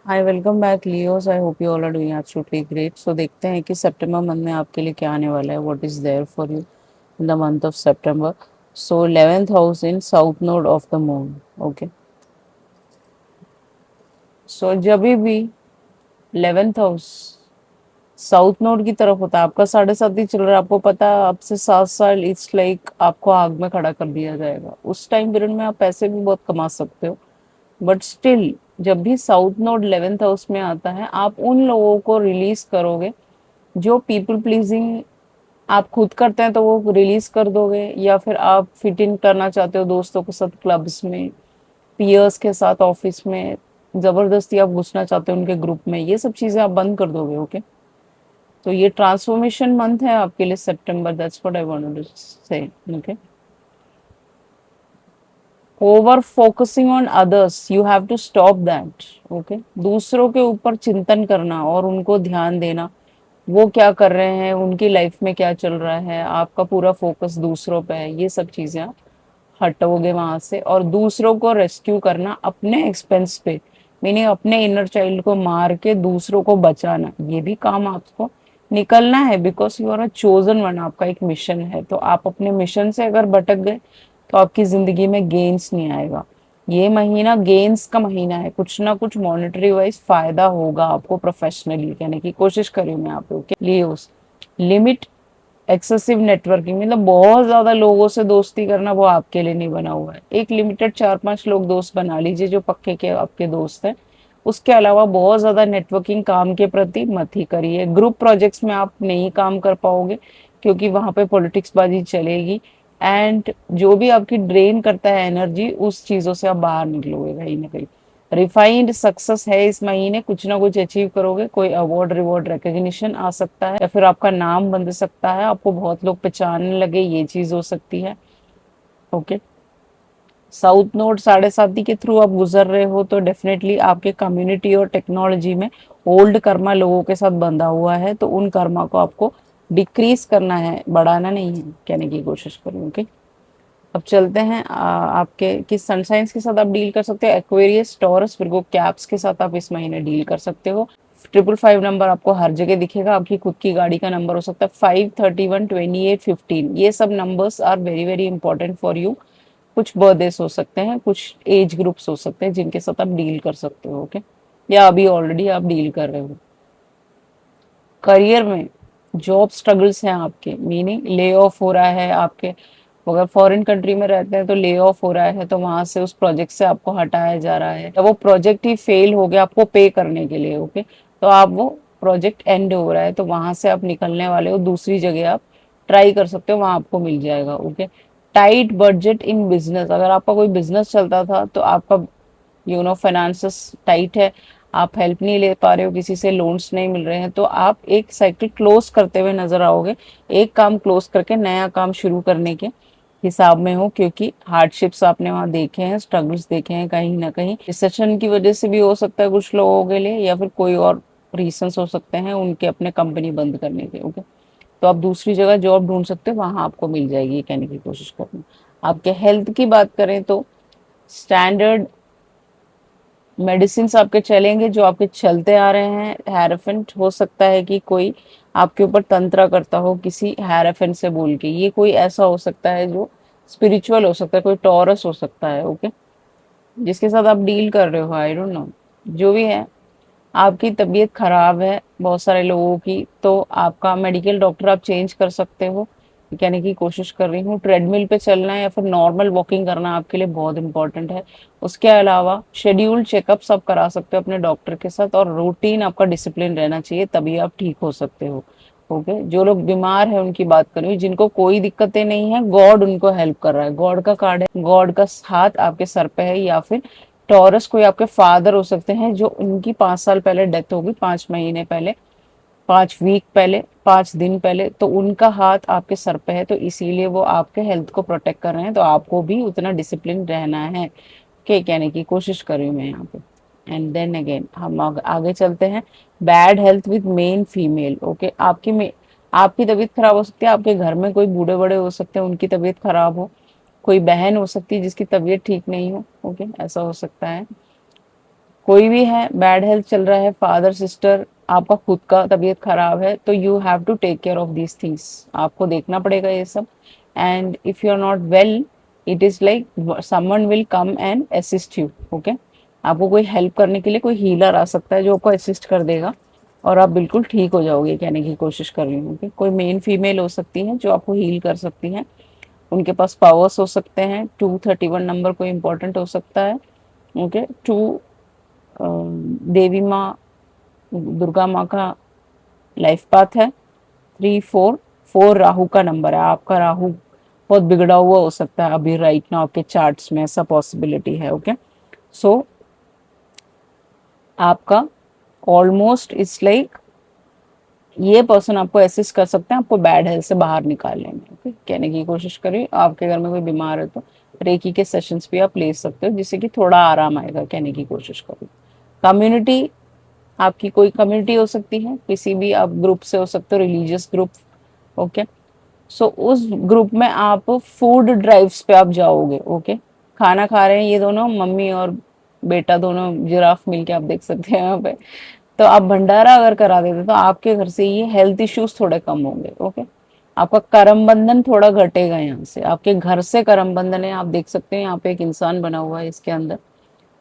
Hi, welcome back Leos. I hope you all are doing absolutely great. So देखते हैं कि सितंबर month में आपके लिए क्या आने वाला है। What is there for you in the month of September. So 11th house in south node of the moon. Okay, so जब भी 11th हाउस साउथ नोड की तरफ होता है, आपका 7.5 ही चल रहा है, आपको पता है अब से 7 साल इट्स लाइक आपको आग में खड़ा कर दिया जाएगा। उस टाइम पीरियड में आप पैसे भी बहुत कमा सकते हो, बट स्टिल जब भी साउथ नोड 11th हाउस में आता है, आप उन लोगों को रिलीज करोगे जो पीपल प्लीजिंग आप खुद करते हैं, तो वो रिलीज कर दोगे, या फिर आप फिट इन करना चाहते हो दोस्तों के साथ, क्लब्स में, पीयर्स के साथ, ऑफिस में जबरदस्ती आप घुसना चाहते हो उनके ग्रुप में, ये सब चीजें आप बंद कर दोगे। ओके, तो ये ट्रांसफॉर्मेशन मंथ है आपके लिए सितंबर। That's what I wanted to say. Okay, over focusing on others, you have to stop that. Okay, दूसरों के ऊपर चिंतन करना और उनको ध्यान देना, वो क्या कर रहे हैं, उनकी लाइफ में क्या चल रहा है, आपका पूरा फोकस दूसरों पे है, ये सब चीजें आप हटोगे वहां से। और दूसरों को रेस्क्यू करना अपने एक्सपेंस पे, मीनिंग अपने इनर चाइल्ड को मार के दूसरों को बचाना, ये भी काम आपको निकलना है। Because you are a chosen one, आपका एक मिशन है। तो आप अपने मिशन से अगर भटक गए तो आपकी जिंदगी में गेन्स नहीं आएगा। ये महीना गेन्स का महीना है, कुछ ना कुछ मॉनेटरी वाइज फायदा होगा आपको प्रोफेशनली, कहने की कोशिश करी मैं आप लोग के लिए। उस लिमिट एक्सेसिव नेटवर्किंग, मतलब बहुत ज्यादा लोगों से दोस्ती करना, वो आपके लिए नहीं बना हुआ है। एक लिमिटेड 4-5 लोग दोस्त बना लीजिए जो पक्के के आपके दोस्त हैं। उसके अलावा बहुत ज्यादा नेटवर्किंग काम के प्रति मत ही करिए। ग्रुप प्रोजेक्ट्स में आप नहीं काम कर पाओगे, क्योंकि वहां पे पॉलिटिक्स बाजी चलेगी। एंड जो भी आपकी ड्रेन करता है एनर्जी, उस चीजों से आप बाहर निकलोगे कहीं ना कहीं। रिफाइंड सक्सेस है इस महीने, कुछ ना कुछ अचीव करोगे, कोई अवार्ड रिवॉर्ड रिकग्निशन आ सकता है, या फिर आपका नाम बन सकता है, आपको बहुत लोग पहचानने लगे, ये चीज हो सकती है। ओके, साउथ नोड 7.5 के थ्रू आप गुजर रहे हो, तो डेफिनेटली आपके कम्युनिटी और टेक्नोलॉजी में ओल्ड कर्मा लोगों के साथ बंधा हुआ है, तो उन कर्मा को आपको डिक्रीज करना है, बढ़ाना नहीं है, कहने की कोशिश करूँ। ओके, अब चलते हैं आपके किस सन साइंस के साथ आप डील कर सकते हो। एक्वेरियस, टॉरस, विर्गो, कैप्स के साथ आप इस महीने डील कर सकते हो। 555 नंबर आपको हर जगह दिखेगा, आपकी खुद की गाड़ी का नंबर हो सकता है। 531, 28, 15, ये सब numbers are very very important for you. कुछ बर्थडेज हो सकते हैं, कुछ एज ग्रुप्स हो सकते हैं जिनके साथ आप डील कर सकते हो। ओके, या अभी ऑलरेडी आप डील कर रहे हो। करियर में जॉब स्ट्रगल्स हैं आपके, मीनिंग ले ऑफ हो रहा है आपके। अगर फॉरेन कंट्री में रहते हैं तो ले ऑफ हो रहा है, तो वहां से उस प्रोजेक्ट से आपको हटाया जा रहा है, या वो प्रोजेक्ट ही फेल हो गया आपको पे करने के लिए। ओके, तो आप वो प्रोजेक्ट एंड हो रहा है, तो वहां से आप निकलने वाले हो, दूसरी जगह आप ट्राई कर सकते हो, वहां आपको मिल जाएगा। Okay, tight budget in business, अगर आपका कोई बिजनेस चलता था तो आपका फाइनेंसेस टाइट है, आप हेल्प नहीं ले पा रहे हो, किसी से लोन्स नहीं मिल रहे हैं, तो आप एक साइकिल क्लोज करते हुए नजर आओगे। एक काम क्लोज करके नया काम शुरू करने के हिसाब में हो, क्योंकि हार्डशिप्स आपने वहां देखे हैं, स्ट्रगल्स देखे हैं, कहीं ना कहीं रिसेशन की वजह से भी हो सकता है कुछ लोगों के लिए, या फिर कोई और रीजंस हो सकते हैं उनके अपने कंपनी बंद करने के। ओके, तो आप दूसरी जगह जॉब ढूंढ सकते हो, वहां आपको मिल जाएगी, ये कहने की कोशिश करना। आपके हेल्थ की बात करें तो स्टैंडर्ड मेडिसिन आपके चलेंगे जो आपके चलते आ रहे हैं। हेराफेंट हो सकता है कि कोई आपके ऊपर तंत्र करता हो किसी हेराफेंट से बोल के, ये कोई ऐसा हो सकता है जो स्पिरिचुअल हो सकता है, कोई टॉरस हो सकता है। ओके, जिसके साथ आप डील कर रहे हो, आई डोंट नो, जो भी है। आपकी तबीयत खराब है बहुत सारे लोगों की, तो आपका मेडिकल डॉक्टर आप चेंज कर सकते हो, कहने की कोशिश कर रही हूँ। ट्रेडमिल पे चलना है या फिर नॉर्मल वॉकिंग करना आपके लिए बहुत इंपॉर्टेंट है। उसके अलावा शेड्यूल्ड चेकअप्स आप करा सकते हो अपने डॉक्टर के साथ, और रूटीन आपका डिसिप्लिन रहना चाहिए, तभी आप ठीक हो सकते हो। ओके, जो लोग बीमार है उनकी बात करूँ, जिनको कोई दिक्कतें नहीं है, गॉड उनको हेल्प कर रहा है, गॉड का कार्ड है, गॉड का हाथ आपके सर पे है। या फिर टॉरस कोई आपके फादर हो सकते हैं, जो उनकी 5 साल पहले डेथ होगी, 5 महीने पहले, 5 वीक पहले, 5 दिन पहले, तो उनका हाथ आपके सर पे है, तो इसीलिए वो आपके हेल्थ को प्रोटेक्ट कर रहे हैं, तो आपको भी उतना डिसिप्लिन रहना है। क्या कहने की कोशिश कर रही हूँ मैं यहाँ पे। एंड देन अगेन हम आगे चलते हैं। Bad health with main female. Okay, आपकी तबीयत खराब हो सकती है, आपके घर में कोई बूढ़े बड़े हो सकते हैं उनकी तबीयत खराब हो, कोई बहन हो सकती है जिसकी तबीयत ठीक नहीं हो। ओके, ऐसा हो सकता है। कोई भी है, बैड हेल्थ चल रहा है, फादर सिस्टर, आपका खुद का तबीयत खराब है, तो you have to take care of these things, आपको देखना पड़ेगा ये सब। And if you are not well, it is like someone will come and assist you, okay. आपको कोई हेल्प करने के लिए कोई हीलर आ सकता है जो आपको असिस्ट कर देगा, और आप बिल्कुल ठीक हो जाओगे, कहने की कोशिश कर रही हूँ। ओके, कोई मेन फीमेल हो सकती है जो आपको हील कर सकती है, उनके पास पावर्स हो सकते हैं। 231 नंबर कोई इंपॉर्टेंट हो सकता है। ओके, टू देवी माँ, दुर्गा माँ का लाइफ पाथ है। 3 4, 4 राहु का नंबर है, आपका राहु बहुत बिगड़ा हुआ हो सकता है अभी राइट नाउ आपके चार्ट्स में, ऐसा पॉसिबिलिटी है। ओके, सो आपका ऑलमोस्ट इट्स लाइक ये पर्सन आपको असिस्ट कर सकते हैं आपको बैड हेल्थ से बाहर निकालने में। ओके, कहने की कोशिश करिए, आपके घर में कोई बीमार है तो रेकी के सेशंस भी आप ले सकते हो, जिससे कि थोड़ा आराम आएगा, कहने की कोशिश करिए। कम्युनिटी, आपकी कोई कम्युनिटी हो सकती है, किसी भी आप ग्रुप से हो सकते हो, रिलीजियस ग्रुप। ओके, सो उस ग्रुप में आप फूड ड्राइव्स पे आप जाओगे। ओके, खाना खा रहे हैं ये दोनों, मम्मी और बेटा दोनों जिराफ मिलके, आप देख सकते हैं यहाँ पे। तो आप भंडारा अगर करा देते तो आपके घर से ये हेल्थ इश्यूज थोड़े कम होंगे। ओके, आपका करम बंधन थोड़ा घटेगा, यहाँ से आपके घर से करम बंधन है, आप देख सकते हैं यहाँ पे एक इंसान बना हुआ है इसके अंदर।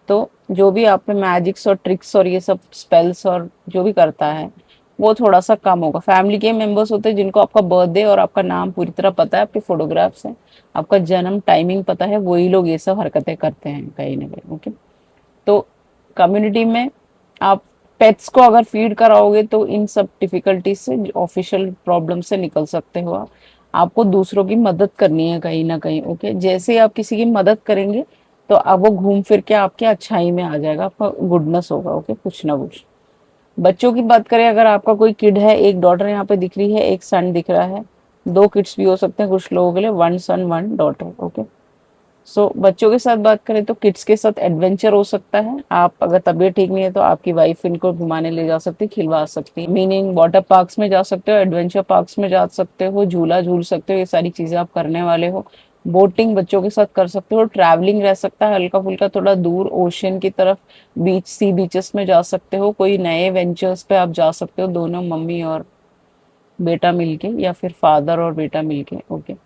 तो जो भी आप पे मैजिक्स और ट्रिक्स और ये सब स्पेल्स और जो भी करता है, वो थोड़ा सा कम होगा। फैमिली के मेंबर्स होते हैं जिनको आपका बर्थडे और आपका नाम पूरी तरह पता है, आपके फोटोग्राफ्स हैं, आपका जन्म टाइमिंग पता है, वही लोग ये सब हरकतें करते हैं कहीं ना कहीं। ओके, तो कम्युनिटी में आप पेट्स को अगर फीड कराओगे तो इन सब डिफिकल्टीज से, ऑफिशियल प्रॉब्लम से निकल सकते हो आप। आपको दूसरों की मदद करनी है कहीं ना कहीं। ओके, जैसे ही आप किसी की मदद करेंगे तो अब वो घूम फिर के आपके अच्छाई में आ जाएगा, आपका गुडनेस होगा। ओके, कुछ ना कुछ। बच्चों की बात करें, अगर आपका कोई किड है, एक डॉटर यहाँ पे दिख रही है, एक सन दिख रहा है, 2 किड्स भी हो सकते हैं कुछ लोगों के लिए, 1 सन 1 डॉटर। ओके, सो बच्चों के साथ बात करें तो किड्स के साथ एडवेंचर हो सकता है। आप अगर तबीयत ठीक नहीं है तो आपकी वाइफ इनको घुमाने ले जा सकती है, खिलवा सकती है, मीनिंग वाटर पार्क्स में जा सकते हो, एडवेंचर पार्क्स में जा सकते हो, झूला झूल सकते हो, ये सारी चीजें आप करने वाले हो। बोटिंग बच्चों के साथ कर सकते हो, ट्रैवलिंग रह सकता है हल्का फुल्का थोड़ा दूर ओशियन की तरफ, बीच सी बीचेस में जा सकते हो, कोई नए वेंचर्स पे आप जा सकते हो, दोनों मम्मी और बेटा मिलके या फिर फादर और बेटा मिलके। ओके,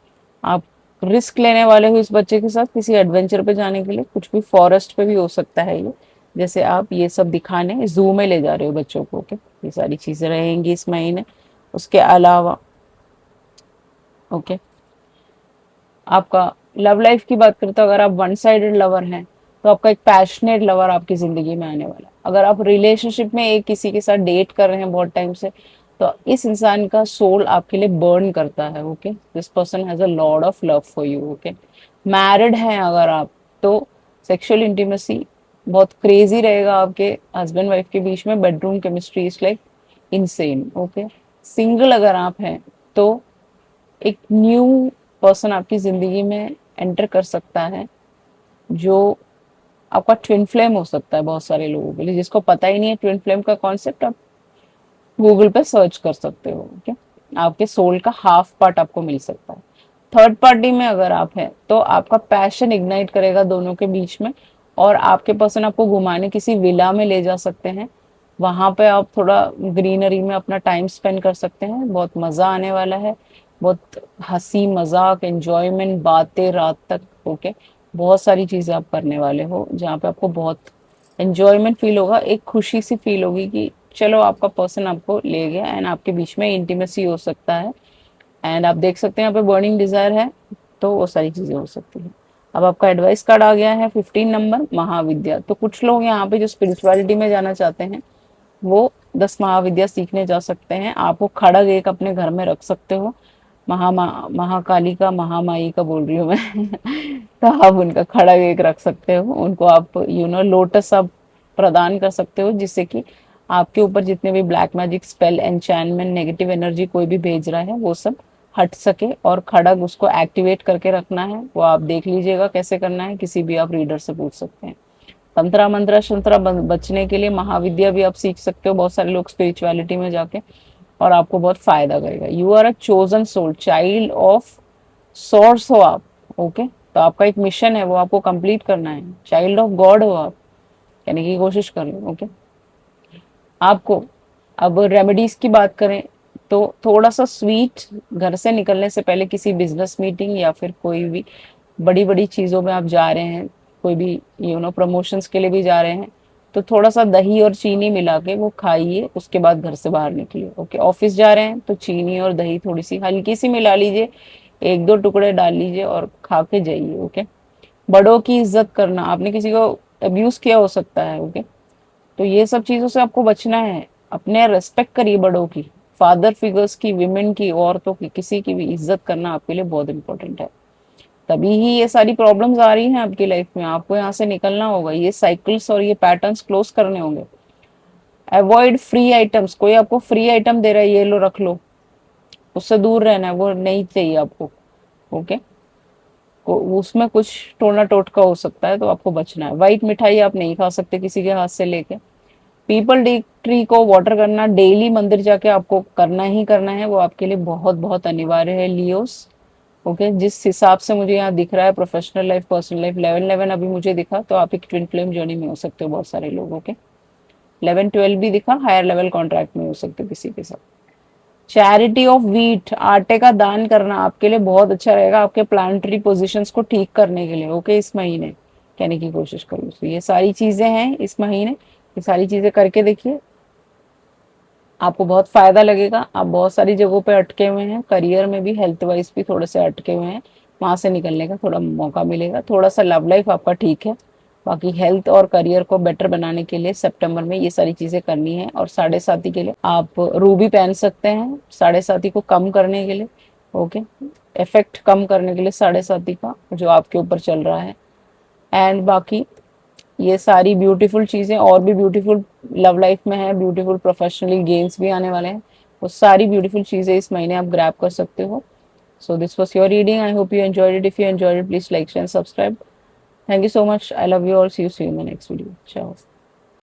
आप रिस्क लेने वाले हो इस बच्चे के साथ किसी एडवेंचर पे जाने के लिए, कुछ भी फॉरेस्ट पे भी हो सकता है ये, जैसे आप ये सब दिखाने जू में ले जा रहे हो बच्चों को। ओके, ये सारी चीजें रहेंगी इस महीने। उसके अलावा ओके, आपका लव लाइफ की बात करें तो अगर आप वन साइडेड लवर हैं तो आपका एक पैशनेट लवर आपकी जिंदगी में आने वाला है। अगर आप रिलेशनशिप में एक किसी के साथ डेट कर रहे हैं बहुत टाइम से, तो इस इंसान का सोल आपके लिए बर्न करता है। Okay, this person has a lot of love for you. Okay, married हैं अगर आप, तो सेक्सुअल इंटीमेसी बहुत क्रेजी रहेगा आपके हस्बैंड वाइफ के बीच में, bedroom chemistry is like insane. Okay, single अगर आप हैं तो एक न्यू पर्सन आपकी जिंदगी में एंटर कर सकता है, जो आपका ट्विन फ्लेम हो सकता है बहुत सारे लोगों के लिए। जिसको पता ही नहीं है ट्विन फ्लेम का कॉन्सेप्ट, आप गूगल पे सर्च कर सकते हो। ओके, आपके सोल का हाफ पार्ट आपको मिल सकता है। थर्ड पार्टी में अगर आप हैं तो आपका पैशन इग्नाइट करेगा दोनों के बीच में, और आपके पर्सन आपको घुमाने किसी विला में ले जा सकते हैं, वहां पे आप थोड़ा ग्रीनरी में अपना टाइम स्पेंड कर सकते हैं, बहुत मजा आने वाला है, बहुत हंसी मजाक एंजॉयमेंट, बातें रात तक। ओके, बहुत सारी चीजें आप करने वाले हो जहाँ पे आपको बहुत एंजॉयमेंट फील होगा, एक खुशी सी फील होगी कि चलो आपका पर्सन आपको ले गया, एंड आपके बीच में इंटीमेसी हो सकता है। एंड आप देख सकते हैं यहाँ पे बर्निंग डिजायर है, तो वो सारी चीजें हो सकती हैं। अब आपका एडवाइस कार्ड आ गया है 15 नंबर, महाविद्या। तो कुछ लोग यहाँ पे जो स्पिरिचुअलिटी में जाना चाहते हैं वो 10 महाविद्या सीखने जा सकते हैं। आप वो खड़ग एक अपने घर में रख सकते हो, महाकाली का, महामाई का बोल रही हूँ मैं तो आप उनका खड़ग एक रख सकते हो, उनको आप लोटस आप प्रदान कर सकते हो, जिससे कि आपके ऊपर जितने भी black magic spell enchantment negative energy कोई भी भेज रहा है वो सब हट सके। और खड़ग उसको एक्टिवेट करके रखना है, वो आप देख लीजिएगा कैसे करना है, किसी भी आप रीडर से पूछ सकते हैं। तंत्रा मंत्रा शंत्रा बचने के लिए महाविद्या भी आप सीख सकते हो, बहुत सारे लोग स्पिरिचुअलिटी में जाके, और आपको बहुत फायदा करेगा। You are a chosen soul, child of source हो आप। ओके, तो आपका एक मिशन है वो आपको कंप्लीट करना है, चाइल्ड ऑफ गॉड हो आप। कहने की कोशिश कर लो। ओके, आपको अब रेमेडीज की बात करें तो थोड़ा सा स्वीट, घर से निकलने से पहले किसी बिजनेस मीटिंग या फिर कोई भी बड़ी बड़ी चीजों में आप जा रहे हैं, कोई भी प्रमोशंस के लिए भी जा रहे हैं, तो थोड़ा सा दही और चीनी मिला के वो खाइए, उसके बाद घर से बाहर निकलिए। ओके, ऑफिस जा रहे हैं तो चीनी और दही थोड़ी सी हल्की सी मिला लीजिए, एक दो टुकड़े डाल लीजिए और खा के जाइए। ओके, बड़ों की इज्जत करना, आपने किसी को अब्यूज किया हो सकता है। ओके, तो ये सब चीजों से आपको बचना है। अपने रेस्पेक्ट करिए बड़ों की, फादर फिगर्स की, विमेन की, औरतों की, किसी की भी इज्जत करना आपके लिए बहुत इंपॉर्टेंट है। तभी ही ये सारी प्रॉब्लम्स आ रही हैं आपकी लाइफ में, आपको यहाँ से निकलना होगा, ये साइकिल्स और ये पैटर्न्स क्लोज करने होंगे। अवॉइड फ्री आइटम्स, कोई आपको फ्री आइटम दे रहा है ये लो रख लो, उससे दूर रहना है, वो नहीं चाहिए आपको। ओके, उसमें कुछ टोना टोटका हो सकता है, तो आपको बचना है। व्हाइट मिठाई आप नहीं खा सकते किसी के हाथ से लेके। पीपल डी ट्री को वाटर करना डेली मंदिर जाके आपको करना ही करना है, वो आपके लिए बहुत बहुत अनिवार्य है लियोस। ओके, जिस हिसाब से मुझे यहाँ दिख रहा है, प्रोफेशनल लाइफ पर्सनल लाइफ 11-11 अभी मुझे दिखा, तो आप एक ट्विन फ्लेम जर्नी में हो सकते हो बहुत सारे लोग। ओके, 11-12 भी दिखा, हायर लेवल कॉन्ट्रैक्ट में हो सकते हो किसी के साथ। चैरिटी ऑफ व्हीट, आटे का दान करना आपके लिए बहुत अच्छा रहेगा, आपके प्लानिटरी पोजिशंस को ठीक करने के लिए। ओके, इस महीने कहने की कोशिश करो। तो ये सारी चीजें हैं इस महीने, ये सारी चीजें करके देखिए, आपको बहुत फायदा लगेगा। आप बहुत सारी जगहों पे अटके हुए हैं, करियर में भी, हेल्थ वाइज भी थोड़े से अटके हुए हैं, वहां से निकलने का थोड़ा मौका मिलेगा। थोड़ा सा लव लाइफ आपका ठीक है, बाकी हेल्थ और करियर को बेटर बनाने के लिए सितंबर में ये सारी चीजें करनी है। और साढ़े साथी के लिए आप रूबी पहन सकते हैं, साढ़े साथी को कम करने के लिए। ओके, इफेक्ट कम करने के लिए साढ़े साथी का जो आपके ऊपर चल रहा है। एंड बाकी ये सारी ब्यूटीफुल चीजें और भी ब्यूटीफुल लव लाइफ में है, ब्यूटीफुल प्रोफेशनली गेम्स भी आने वाले हैं, वो सारी ब्यूटीफुल चीजें इस महीने आप ग्रैब कर सकते हो। So this was your reading, I hope you enjoyed it. If you enjoyed it, please like share subscribe. Thank you so much, I love you all, see you in the next video, चाओ।